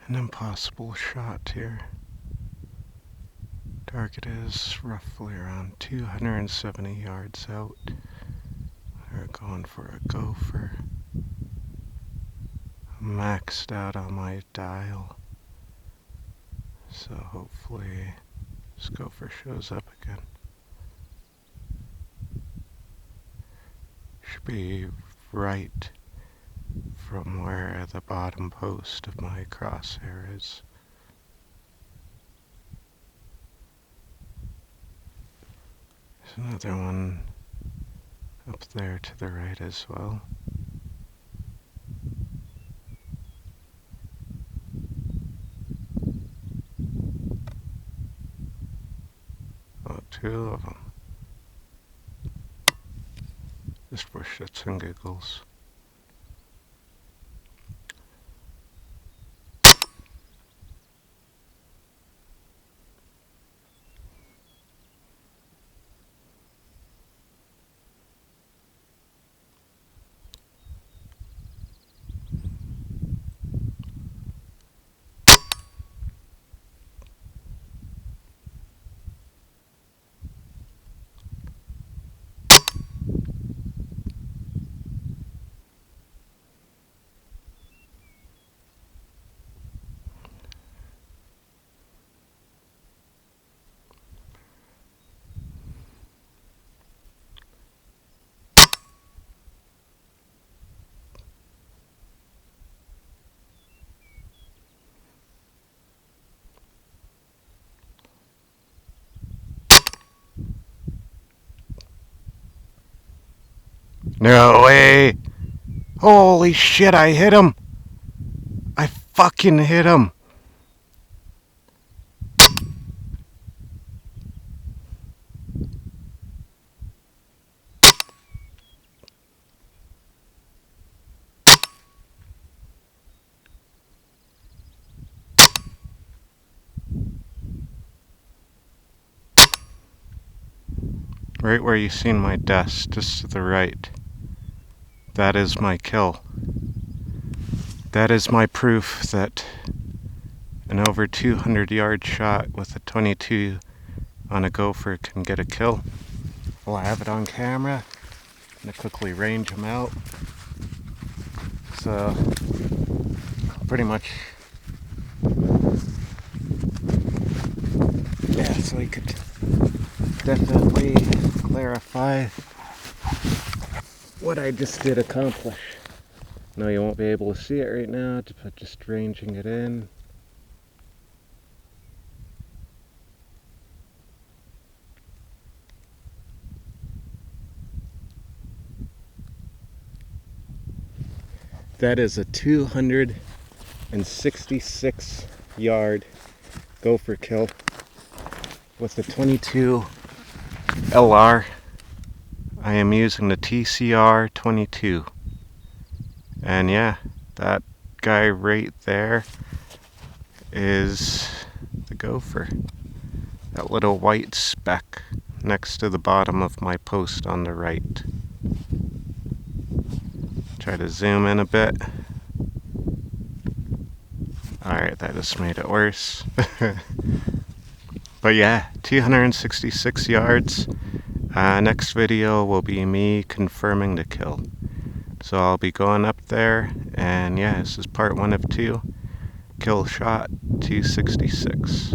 An impossible shot here. Target is roughly around 270 yards out. We're going for a gopher. Maxed out on my dial. So hopefully this gopher shows up again. Should be right from where the bottom post of my crosshair is. There's another one up there to the right as well. Oh, two of them. Just for shits and giggles. No way! Holy shit, I hit him! I fucking hit him! Right where you seen my desk, just to the right. That is my kill. That is my proof that an over 200 yard shot with a 22 on a gopher can get a kill. Well, I have it on camera. I'm gonna quickly range him out. So, pretty much, yeah, so we could definitely clarify what I just did accomplish. No, you won't be able to see it right now, but just ranging it in. That is a 266 yard gopher kill with the 22 LR. I am using the TCR 22. And yeah, that guy right there is the gopher. That little white speck next to the bottom of my post on the right. Try to zoom in a bit. Alright, that just made it worse. But yeah, 266 yards. Next video will be me confirming the kill. So I'll be going up there, and yeah, this is part 1 of 2. Kill shot 266.